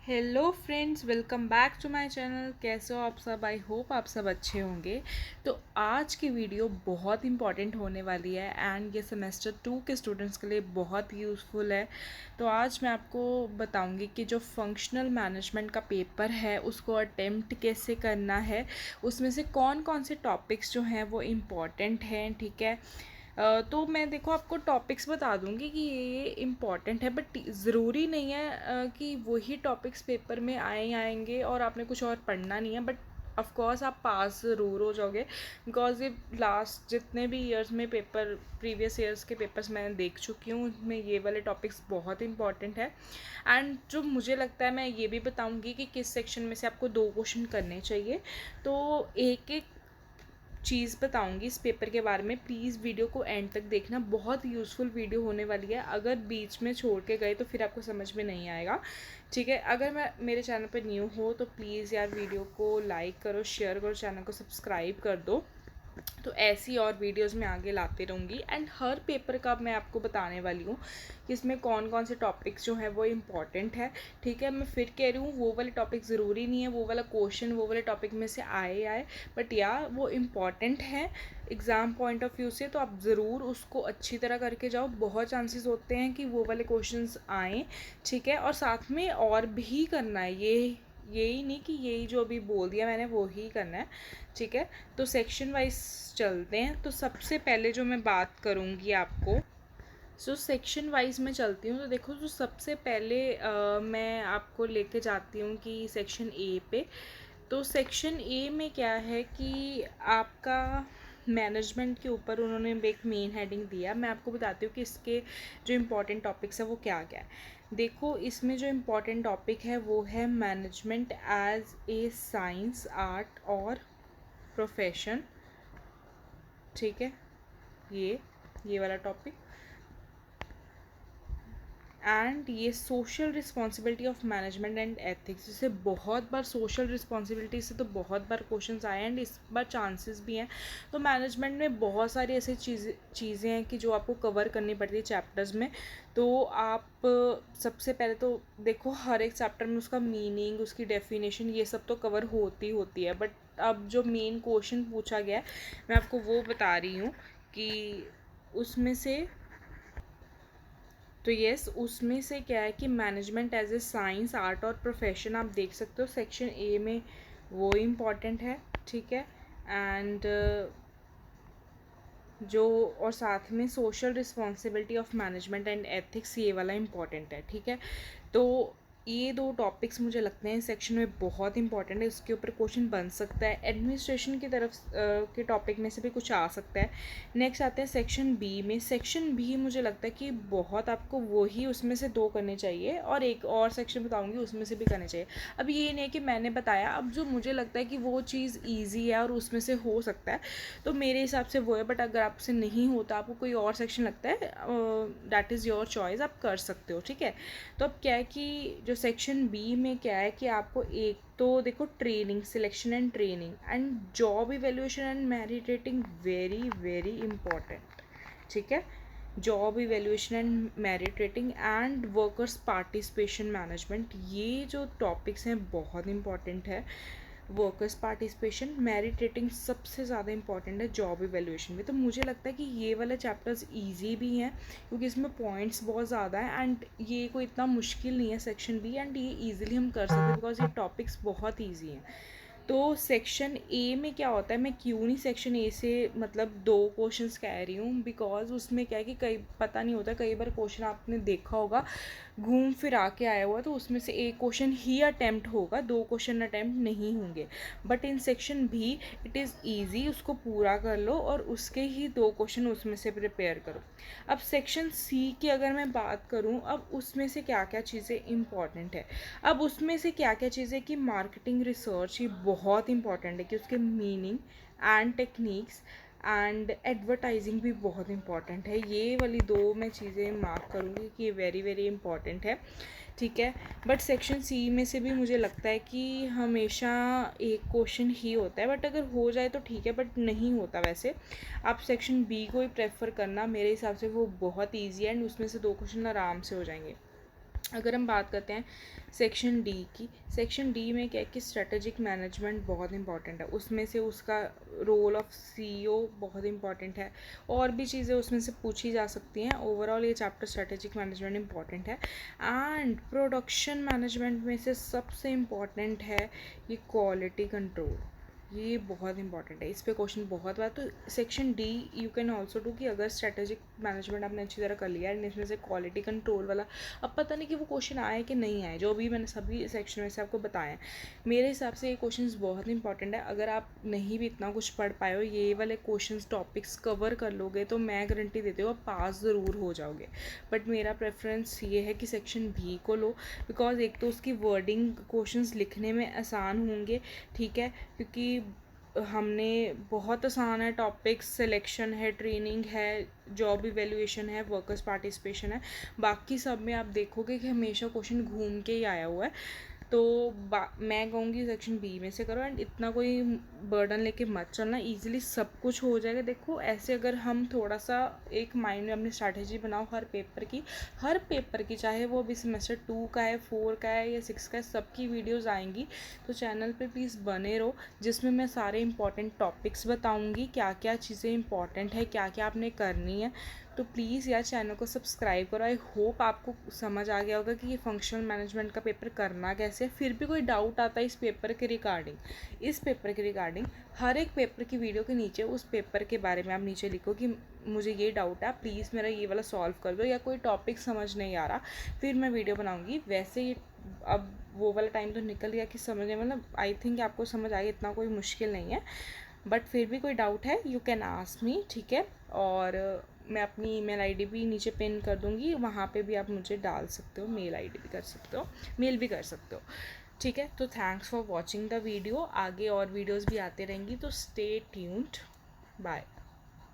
Hello friends, welcome back to my channel. कैसे हो आप सब? आई होप आप सब अच्छे होंगे। तो आज की वीडियो बहुत इंपॉर्टेंट होने वाली है एंड ये सेमेस्टर 2 के स्टूडेंट्स के लिए बहुत यूज़फुल है। तो आज मैं आपको बताऊंगी कि जो फंक्शनल मैनेजमेंट का पेपर है उसको अटेम्प्ट कैसे करना है, उसमें से कौन कौन से टॉपिक्स जो हैं वो इम्पॉर्टेंट हैं। ठीक है। तो मैं देखो आपको टॉपिक्स बता दूंगी कि ये इम्पॉर्टेंट है, बट ज़रूरी नहीं है कि वही टॉपिक्स पेपर में आएंगे और आपने कुछ और पढ़ना नहीं है। बट ऑफ कोर्स आप पास ज़रूर हो जाओगे, बिकॉज ये लास्ट जितने भी ईयर्स में पेपर, प्रीवियस ईयर्स के पेपर्स मैंने देख चुकी हूँ, उसमें ये वाले टॉपिक्स बहुत इंपॉर्टेंट है। एंड जो मुझे लगता है, मैं ये भी बताऊँगी कि किस सेक्शन में से आपको 2 क्वेश्चन करने चाहिए। तो एक एक चीज़ बताऊंगी इस पेपर के बारे में। प्लीज़ वीडियो को एंड तक देखना, बहुत यूज़फुल वीडियो होने वाली है। अगर बीच में छोड़ के गए तो फिर आपको समझ में नहीं आएगा। ठीक है। अगर मैं मेरे चैनल पर न्यू हो तो प्लीज़ यार वीडियो को लाइक करो, शेयर करो, चैनल को सब्सक्राइब कर दो। तो ऐसी और वीडियोस मैं आगे लाते रहूँगी एंड हर पेपर का मैं आपको बताने वाली हूँ कि इसमें कौन कौन से टॉपिक्स जो हैं वो इम्पॉर्टेंट है। ठीक है। मैं फिर कह रही हूँ, वो वाले टॉपिक ज़रूरी नहीं है वो वाला क्वेश्चन वो वाले टॉपिक में से आए, बट या वो इम्पॉर्टेंट है एग्ज़ाम पॉइंट ऑफ व्यू से। तो आप ज़रूर उसको अच्छी तरह करके जाओ, बहुत चांसेस होते हैं कि वो वाले क्वेश्चंस आएँ। ठीक है। और साथ में और भी करना है, यही नहीं कि यही जो अभी बोल दिया मैंने वो ही करना है। ठीक है। तो सेक्शन वाइज चलते हैं। तो सबसे पहले जो मैं बात करूँगी आपको, सेक्शन वाइज में चलती हूँ। तो देखो, जो सबसे पहले मैं आपको लेके जाती हूँ कि सेक्शन ए पे। तो सेक्शन ए में क्या है कि आपका मैनेजमेंट के ऊपर उन्होंने एक मेन हेडिंग दिया। मैं आपको बताती हूँ कि इसके जो इम्पोर्टेंट टॉपिक्स है वो क्या क्या है। देखो, इसमें जो इम्पोर्टेंट टॉपिक है वो है management as a science, art और प्रोफेशन। ठीक है। ये वाला टॉपिक। एंड ये social responsibility of management and ethics. जैसे बहुत बार सोशल रिस्पॉन्सिबिलिटी से तो बहुत बार क्वेश्चंस आए एंड इस बार चांसेस भी हैं। तो मैनेजमेंट में बहुत सारी ऐसी चीज़ें हैं कि जो आपको कवर करनी पड़ती है चैप्टर्स में। तो आप सबसे पहले तो देखो, हर एक चैप्टर में उसका मीनिंग, उसकी डेफिनेशन, ये सब तो कवर होती है। बट अब जो मेन क्वेश्चन पूछा गया है मैं आपको वो बता रही हूँ कि उसमें से, तो यस, उसमें से क्या है कि management as a science, art और प्रोफेशन आप देख सकते हो सेक्शन ए में, वो इम्पॉर्टेंट है। ठीक है। एंड जो और साथ में social responsibility of management and ethics, ये वाला इम्पॉर्टेंट है। ठीक है। तो ये 2 टॉपिक्स मुझे लगते हैं सेक्शन में बहुत इंपॉर्टेंट है, इसके ऊपर क्वेश्चन बन सकता है। एडमिनिस्ट्रेशन की तरफ के टॉपिक में से भी कुछ आ सकता है। नेक्स्ट आते हैं सेक्शन बी में। सेक्शन बी मुझे लगता है कि बहुत आपको वही उसमें से 2 करने चाहिए और एक और सेक्शन बताऊंगी उसमें से भी करने चाहिए। अब ये नहीं है कि मैंने बताया, अब जो मुझे लगता है कि वो चीज़ ईजी है और उसमें से हो सकता है तो मेरे हिसाब से वो है। बट अगर आपसे नहीं होता, आपको कोई और सेक्शन लगता है, दैट इज़ योर चॉइस, आप कर सकते हो। ठीक है। तो अब क्या है कि जो सेक्शन बी में क्या है कि आपको एक तो देखो, training, selection and training and job evaluation and merit rating, very very important. ठीक है। Job evaluation and merit rating and workers participation management, ये जो टॉपिक्स हैं बहुत इंपॉर्टेंट है। वर्कर्स पार्टिसिपेशन, मेरिट रेटिंग सबसे ज़्यादा इंपॉर्टेंट है जॉब इवेल्यूएशन में। तो मुझे लगता है कि ये वाले चैप्टर्स इजी भी हैं क्योंकि इसमें पॉइंट्स बहुत ज़्यादा हैं एंड ये कोई इतना मुश्किल नहीं है सेक्शन बी, एंड ये ईजिली हम कर सकते हैं बिकॉज ये टॉपिक्स बहुत ईजी हैं। तो सेक्शन ए में क्या होता है, मैं क्यों नहीं सेक्शन ए से मतलब 2 क्वेश्चंस कह रही हूँ, बिकॉज उसमें क्या है कि कई पता नहीं होता, कई बार क्वेश्चन आपने देखा होगा घूम फिर आके आया हुआ, तो उसमें से एक क्वेश्चन ही अटैम्प्ट होगा, 2 क्वेश्चन अटैम्प्ट नहीं होंगे। बट इन सेक्शन भी इट इज़ ईजी, उसको पूरा कर लो और उसके ही 2 क्वेश्चन उसमें से प्रिपेयर करो। अब सेक्शन सी की अगर मैं बात करूँ, अब उसमें से क्या क्या चीज़ें इंपॉर्टेंट है। अब उसमें से क्या क्या चीज़ें कि मार्केटिंग रिसर्च, ये बहुत इंपॉर्टेंट है कि उसके meaning and techniques and advertising भी बहुत इंपॉर्टेंट है। ये वाली 2 मैं चीज़ें मार्क करूँगी कि ये वेरी वेरी इंपॉर्टेंट है। ठीक है। बट सेक्शन सी में से भी मुझे लगता है कि हमेशा एक क्वेश्चन ही होता है, बट अगर हो जाए तो ठीक है, बट नहीं होता वैसे। आप सेक्शन बी को ही प्रेफर करना, मेरे हिसाब से वो बहुत ईजी है एंड उसमें से 2 क्वेश्चन आराम से हो जाएंगे। अगर हम बात करते हैं सेक्शन डी की, सेक्शन डी में क्या है कि स्ट्रेटेजिक मैनेजमेंट बहुत इंपॉर्टेंट है, उसमें से उसका रोल ऑफ सीईओ बहुत इंपॉर्टेंट है, और भी चीज़ें उसमें से पूछी जा सकती हैं। ओवरऑल ये चैप्टर स्ट्रेटेजिक मैनेजमेंट इंपॉर्टेंट है। एंड प्रोडक्शन मैनेजमेंट में से सबसे इम्पॉर्टेंट है ये क्वालिटी कंट्रोल, ये बहुत इंपॉर्टेंट है, इस पे क्वेश्चन बहुत बार। तो section D you can also do कि अगर स्ट्रेटेजिक मैनेजमेंट आपने अच्छी तरह कर लिया है, इसमें से क्वालिटी कंट्रोल वाला, अब पता नहीं कि वो क्वेश्चन आए कि नहीं आए, जो भी मैंने सभी सेक्शन में से आपको बताया है। मेरे हिसाब से ये क्वेश्चन बहुत इंपॉर्टेंट है। अगर आप नहीं भी इतना कुछ पढ़ पाए हो, ये वाले क्वेश्चन टॉपिक्स कवर कर लोगे तो मैं गारंटी देती हूँ आप पास ज़रूर हो जाओगे। बट मेरा प्रेफरेंस ये है कि सेक्शन बी को लो, बिकॉज एक तो उसकी वर्डिंग क्वेश्चंस लिखने में आसान होंगे, ठीक है, क्योंकि हमने बहुत आसान है टॉपिक्स, सिलेक्शन है, ट्रेनिंग है, जॉब इवेल्युएशन है, वर्कर्स पार्टिसिपेशन है, बाकी सब में आप देखोगे कि हमेशा क्वेश्चन घूम के ही आया हुआ है। तो मैं कहूँगी सेक्शन बी में से करो, एंड इतना कोई बर्डन लेके मत चलना, इजीली सब कुछ हो जाएगा। देखो ऐसे अगर हम थोड़ा सा एक माइंड में अपनी स्ट्रैटेजी बनाओ हर पेपर की, चाहे वो अभी सेमेस्टर 2 का है, 4 का है या 6 का है, सबकी वीडियोज़ आएंगी। तो चैनल पे प्लीज़ बने रहो, जिसमें मैं सारे इंपॉर्टेंट टॉपिक्स बताऊँगी, क्या क्या चीज़ें इंपॉर्टेंट है, क्या क्या आपने करनी है। तो प्लीज़ यार चैनल को सब्सक्राइब करो। आई होप आपको समझ आ गया होगा कि ये फंक्शनल मैनेजमेंट का पेपर करना कैसे है। फिर भी कोई डाउट आता है इस पेपर के रिगार्डिंग, हर एक पेपर की वीडियो के नीचे उस पेपर के बारे में आप नीचे लिखो कि मुझे ये डाउट है, प्लीज़ मेरा ये वाला सॉल्व कर दो, या कोई टॉपिक समझ नहीं आ रहा, फिर मैं वीडियो बनाऊँगी। वैसे ये अब वो वाला टाइम तो निकल गया कि समझने, मतलब आई थिंक आपको समझ आएगा, इतना कोई मुश्किल नहीं है। बट फिर भी कोई डाउट है यू कैन आस्क मी, ठीक है। और मैं अपनी ईमेल आईडी भी नीचे पिन कर दूँगी, वहाँ पे भी आप मुझे डाल सकते हो, मेल आईडी भी कर सकते हो, मेल भी कर सकते हो, ठीक है। तो thanks for watching the video, आगे और वीडियोज़ भी आते रहेंगी, तो स्टे ट्यून्ड, बाय।